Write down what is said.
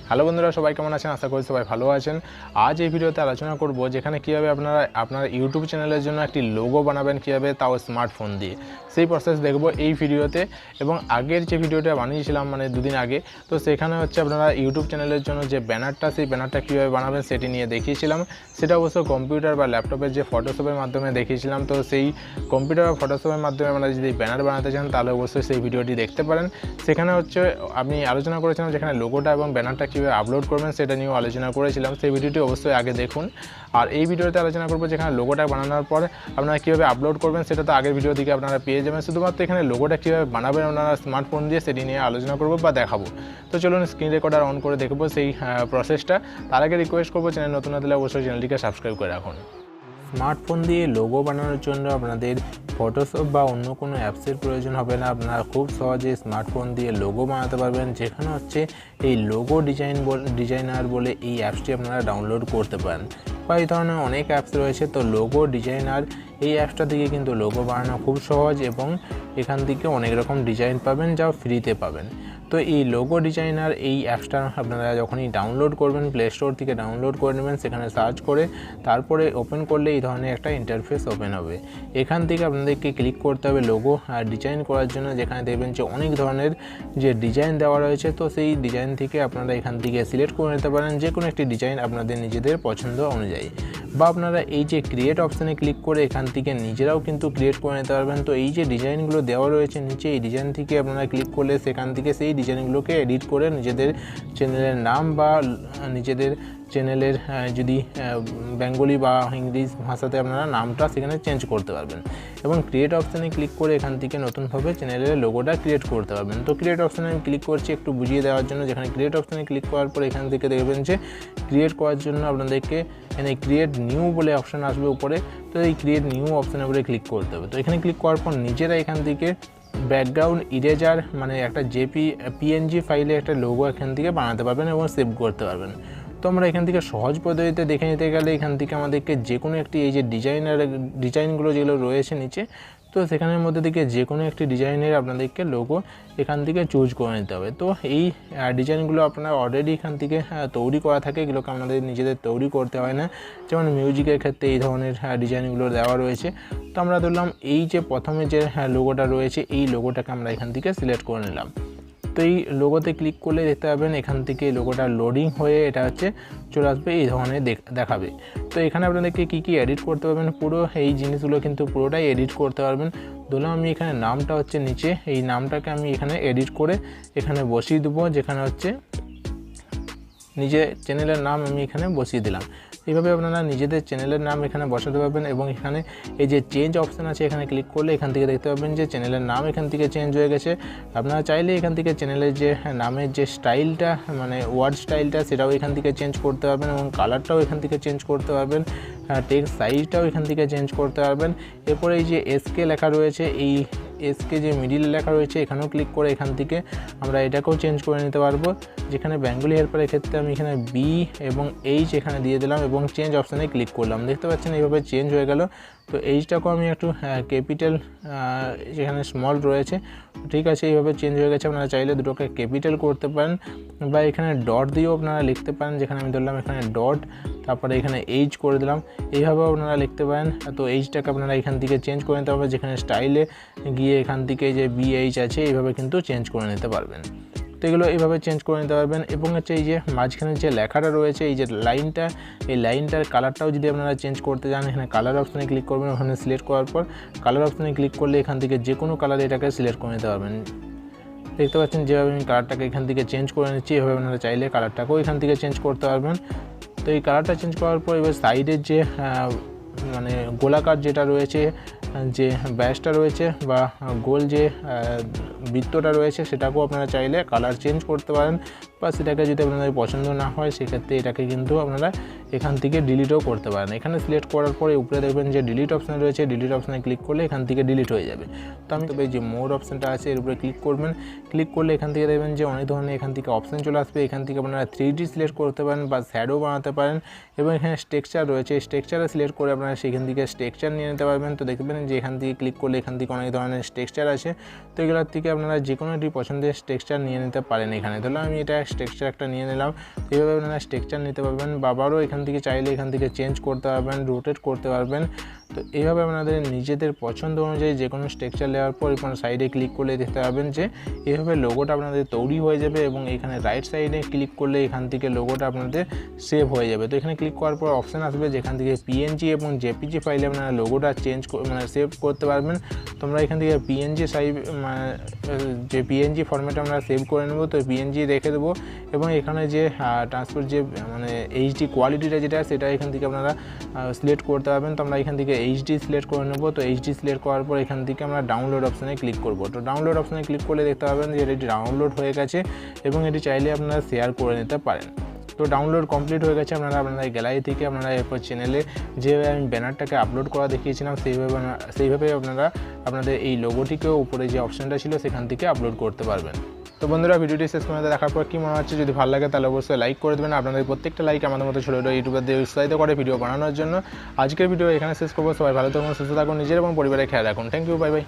Hello বন্ধুরা, সবাই কেমন আছেন? আশা করি সবাই ভালো আছেন। আজ এই ভিডিওতে আলোচনা করব যেখানে কীভাবে আপনার ইউটিউব চ্যানেলের জন্য একটি লোগো বানাবেন, কীভাবে, তাও স্মার্টফোন দিয়ে। সেই প্রসেস দেখব এই ভিডিওতে। এবং আগের যে ভিডিওটা বানিয়েছিলাম মানে দুদিন আগে, তো সেখানে হচ্ছে আপনারা ইউটিউব চ্যানেলের জন্য যে ব্যানারটা, সেই ব্যানারটা কীভাবে বানাবেন সেটি নিয়ে দেখিয়েছিলাম। সেটা অবশ্য কম্পিউটার বা ল্যাপটপের যে ফটোশপের মাধ্যমে দেখিয়েছিলাম। তো সেই কম্পিউটার বা ফটোশপের মাধ্যমে আপনারা যদি ব্যানার বানাতে চান তাহলে অবশ্যই সেই ভিডিওটি দেখতে পারেন। সেখানে হচ্ছে আমি আলোচনা করেছিলাম যেখানে লোগোটা এবং ব্যানারটা কীভাবে আপলোড করবেন সেটা নিয়েও আলোচনা করেছিলাম। সেই ভিডিওটি অবশ্যই আগে দেখুন। আর এই ভিডিওতে আলোচনা করবো যেখানে লোগোটা বানানোর পর আপনারা কীভাবে আপলোড করবেন, সেটা তো আগের ভিডিও থেকে আপনারা পেয়ে যাবেন। শুধুমাত্র এখানে লোগোটা কীভাবে বানাবেন আপনারা স্মার্টফোন দিয়ে, সেটি নিয়ে আলোচনা করবো বা দেখাবো। তো চলুন স্ক্রিন রেকর্ডার অন করে দেখবো সেই প্রসেসটা। তার আগে রিকোয়েস্ট করবো, চ্যানেল নতুন হলে অবশ্যই চ্যানেলটিকে সাবস্ক্রাইব করে রাখুন। স্মার্টফোন দিয়ে লোগো বানানোর জন্য আপনাদের ফটোশপ বা অন্য কোনো অ্যাপসের প্রয়োজন হবে না। আপনারা খুব সহজে স্মার্টফোন দিয়ে লোগো বানাতে পারবেন। যেখানে হচ্ছে এই লোগো ডিজাইনার বলে এই অ্যাপসটি আপনারা ডাউনলোড করতে পারেন, বা এই ধরনের অনেক অ্যাপস রয়েছে। তো লোগো ডিজাইনার এই অ্যাপসটা থেকে কিন্তু লোগো বানানো খুব সহজ, এবং এখান থেকে অনেক রকম ডিজাইন পাবেন যা ফ্রিতে পাবেন। তো এই লোগো ডিজাইনার এই অ্যাপসটা আপনারা যখনই ডাউনলোড করবেন, প্লে স্টোর থেকে ডাউনলোড করে নেবেন, সেখানে সার্চ করে তারপরে ওপেন করলে এই ধরনের একটা ইন্টারফেস ওপেন হবে। এখান থেকে আপনাদেরকে ক্লিক করতে হবে লোগো আর ডিজাইন করার জন্য, যেখানে দেখবেন যে অনেক ধরনের যে ডিজাইন দেওয়া রয়েছে। তো সেই ডিজাইন থেকে আপনারা এখান থেকে সিলেক্ট করে নিতে পারেন যে কোনো একটি ডিজাইন আপনাদের নিজেদের পছন্দ অনুযায়ী, বা আপনারা এই যে ক্রিয়েট অপশানে ক্লিক করে এখান থেকে নিজেরাও কিন্তু ক্রিয়েট করে নিতে পারবেন। তো এই যে ডিজাইনগুলো দেওয়া রয়েছে নিচে, এই ডিজাইন থেকে আপনারা ক্লিক করলে সেখান থেকে সেই ডিজাইনগুলোকে এডিট করে নিজেদের চ্যানেলের নাম বা নিজেদের চ্যানেলের যদি বেঙ্গলি বা ইংলিশ ভাষাতে আপনারা নামটা সেখানে চেঞ্জ করতে পারবেন, এবং ক্রিয়েট অপশানে ক্লিক করে এখান থেকে নতুনভাবে চ্যানেলের লোগোটা ক্রিয়েট করতে পারবেন। তো ক্রিয়েট অপশানে আমি ক্লিক করছি একটু বুঝিয়ে দেওয়ার জন্য। যেখানে ক্রিয়েট অপশানে ক্লিক করার পর এখান থেকে দেখবেন যে ক্রিয়েট করার জন্য আপনাদেরকে এখানে ক্রিয়েট নিউ বলে অপশান আসবে উপরে। তো এই ক্রিয়েট নিউ অপশানের উপরে ক্লিক করতে হবে। তো এখানে ক্লিক করার পর নিজেরা এখান থেকে ব্যাকগ্রাউন্ড ইরেজার মানে একটা পিএনজি ফাইলে একটা লোগো এখান থেকে বানাতে পারবেন এবং সেভ করতে পারবেন। তো আমরা এখান থেকে সহজ পদ্ধতিতে দেখে নিতে গেলে এখান থেকে আমাদেরকে যে কোনো একটি এই যে ডিজাইনগুলো যেগুলো রয়েছে নিচে, তো সেখানের মধ্যে থেকে যে কোনো একটি ডিজাইনের আপনাদেরকে লোগো এখান থেকে চুজ করে নিতে হবে। তো এই ডিজাইনগুলো আপনারা অলরেডি এখান থেকে তৈরি করা থাকে, এগুলোকে আমাদের নিজেদের তৈরি করতে হয় না। যেমন মিউজিকের ক্ষেত্রে এই ধরনের ডিজাইনগুলো দেওয়া রয়েছে। তো আমরা ধরলাম এই যে প্রথমে যে লোগোটা রয়েছে, এই লোগোটাকে আমরা এখান থেকে সিলেক্ট করে নিলাম। তো এই লোগোতে ক্লিক করলে দেখতে পাবেন এখান থেকে লোগোটা লোডিং হয়ে এটা হচ্ছে চলে আসবে, এই ধরনের দেখাবে। তো এখানে আপনাদেরকে কী কী এডিট করতে পারবেন, পুরো এই জিনিসগুলো কিন্তু পুরোটাই এডিট করতে পারবেন। ধরলাম আমি এখানে নামটা হচ্ছে নিচে, এই নামটাকে আমি এখানে এডিট করে এখানে বসিয়ে দেবো, যেখানে হচ্ছে নিজে চ্যানেলের নাম আমি এখানে বসিয়ে দিলাম। এইভাবে আপনারা নিজেদের চ্যানেলের নাম এখানে বসাতে পারবেন। এবং এখানে এই যে চেঞ্জ অপশান আছে, এখানে ক্লিক করলে এখান থেকে দেখতে পাবেন যে চ্যানেলের নাম এখান থেকে চেঞ্জ হয়ে গেছে। আপনারা চাইলে এখান থেকে চ্যানেলের যে নামের যে স্টাইলটা মানে ওয়ার্ড স্টাইলটা সেটাও এখান থেকে চেঞ্জ করতে পারবেন, এবং কালারটাও এখান থেকে চেঞ্জ করতে পারবেন, টেক্সট সাইজটাও এখান থেকে চেঞ্জ করতে পারবেন। এরপরে এই যে এসকে লেখা রয়েছে, এই এসকে যে মিডিল লেখা রয়েছে এখানেও ক্লিক করে এখান থেকে আমরা এটাকেও চেঞ্জ করে নিতে পারবো। যেখানে বেঙ্গলি হেল্পারের ক্ষেত্রে আমি এখানে বি এবং এইচ এখানে দিয়ে দিলাম এবং চেঞ্জ অপশানে ক্লিক করলাম। দেখতে পাচ্ছেন এইভাবে চেঞ্জ হয়ে গেল। তো এইচটাকেও আমি একটু ক্যাপিটাল, যেখানে স্মল রয়েছে, ঠিক আছে, এইভাবে চেঞ্জ হয়ে গেছে। আপনারা চাইলে দুটোকে ক্যাপিটাল করতে পারেন, বা এখানে ডট দিয়েও আপনারা লিখতে পারেন। যেখানে আমি ধরলাম এখানে ডট, তারপরে এখানে এইচ করে দিলাম, এইভাবেও আপনারা লিখতে পারেন। তো এইচটাকে আপনারা এখান থেকে চেঞ্জ করে নিতে হবে, যেখানে স্টাইলে গিয়ে এখান থেকে যে বিএইচ আছে এইভাবে কিন্তু চেঞ্জ করে নিতে পারবেন। তো এগুলো এইভাবে চেঞ্জ করে নিতে পারবেন। এবং হচ্ছে এই যে মাঝখানে যে লেখাটা রয়েছে, এই যে লাইনটা, এই লাইনটার কালারটাও যদি আপনারা চেঞ্জ করতে চান, এখানে কালার অপশানে ক্লিক করবেন। ওখানে সিলেক্ট করার পর কালার অপশানে ক্লিক করলে এখান থেকে যে কোনো কালার এটাকে সিলেক্ট করে নিতে পারবেন। দেখতে পাচ্ছেন যেভাবে আমি কালারটাকে এখান থেকে চেঞ্জ করে নিচ্ছি, এভাবে আপনারা চাইলে কালারটাকেও এখান থেকে চেঞ্জ করতে পারবেন। তো এই কালারটা চেঞ্জ করার পর এবার সাইডের যে মানে গোলাকার যেটা রয়েছে, যে ব্যাসটা রয়েছে বা গোল যে বৃত্তটা রয়েছে, সেটাকেও আপনারা চাইলে কালার চেঞ্জ করতে পারেন, বা সেটাকে যদি আপনাদের পছন্দ না হয় সেক্ষেত্রে এটাকে কিন্তু আপনারা এখান থেকে ডিলিটও করতে পারেন। এখানে সিলেক্ট করার পরে উপরে দেখবেন যে ডিলিট অপশান রয়েছে, ডিলিট অপশানে ক্লিক করলে এখান থেকে ডিলিট হয়ে যাবে। তো আমি তবে যে মোর অপশানটা আছে এর উপরে ক্লিক করবেন। ক্লিক করলে এখান থেকে দেখবেন যে অনেক ধরনের এখান থেকে অপশান চলে আসবে। এখান থেকে আপনারা 3D সিলেক্ট করতে পারেন বা শ্যাডো বানাতে পারেন, এবং এখানে স্ট্রাকচার রয়েছে, স্ট্রাকচারে সিলেক্ট করে আপনারা সেখান থেকে স্ট্রাকচার নিয়ে নিতে পারবেন। তো দেখবেন যে এখান থেকে ক্লিক করলে এখান থেকে অনেক ধরনের স্ট্রাকচার আছে। তো এগুলোর থেকে আপনারা যে কোনো একটি পছন্দের স্ট্রাকচার নিয়ে নিতে পারেন। এখানে ধরলাম আমি এটা স্ট্রাকচার একটা নিয়ে নিলাম। এইভাবে আপনারা স্ট্রাকচার নিতে পারবেন, আবারও এখান থেকে চাইলে এখান থেকে চেঞ্জ করতে পারবেন, রোটেট করতে পারবেন। তো এইভাবে আপনাদের নিজেদের পছন্দ অনুযায়ী যে কোনো স্ট্রাকচার নেওয়ার পর এখানে সাইডে ক্লিক করলে দেখতে পাবেন যে এইভাবে লোগোটা আপনাদের তৈরি হয়ে যাবে এবং এখানে রাইট সাইডে ক্লিক করলে এখান থেকে লোগোটা আপনাদের সেভ হয়ে যাবে। তো এখানে ক্লিক করার পর অপশান আসবে যেখান থেকে পিএনজি এবং জেপিজি ফাইলে আপনারা লোগোটা সেভ করতে পারবেন। তোমরা এখান থেকে পিএনজি সাইজ যে পিএনজি ফরম্যাটে আমরা সেভ করে নেব, তো পিএনজি রেখে দেবো এবং এখানে যে ট্রান্সপোর্ট যে এইচডি কোয়ালিটিটা যেটা সেটা এখান থেকে আপনারা সিলেক্ট করতে পারবেন। তো আমরা এখান থেকে এইচডি সিলেক্ট করে নেব। তো এইচডি সিলেক্ট করার পর এখান থেকে আমরা ডাউনলোড অপশানে ক্লিক করব। তো ডাউনলোড অপশানে ক্লিক করলে দেখতে পাবেন যে এটি ডাউনলোড হয়ে গেছে এবং এটি চাইলে আপনারা শেয়ার করে নিতে পারেন। তো ডাউনলোড কমপ্লিট হয়ে গেছে। আপনাদের গ্যালারি থেকে আপনারা এরপর চ্যানেলে যেভাবে আমি ব্যানারটাকে আপলোড করা দেখিয়েছিলাম সেইভাবে আপনারা আপনাদের এই লোগোটিকেও উপরে যে অপশানটা ছিল সেখান থেকে আপলোড করতে পারবেন। তো বন্ধুরা, ভিডিওটি শেষ পর্যন্ত দেখার পর কী মনে হচ্ছে, যদি ভালো লাগে তাহলে অবশ্যই লাইক করে দেবেন। আপনাদের প্রত্যেকটা লাইক আমাদের মতো ছোটো ছোটো ইউটিউবারদের উৎসাহিত করে ভিডিও বানানোর জন্য। আজকের ভিডিও এখানে শেষ করবো। সবাই ভালো থাকুন, সুস্থ থাকুন, নিজের এবং পরিবারের খেয়াল রাখুন। Thank you, bye by.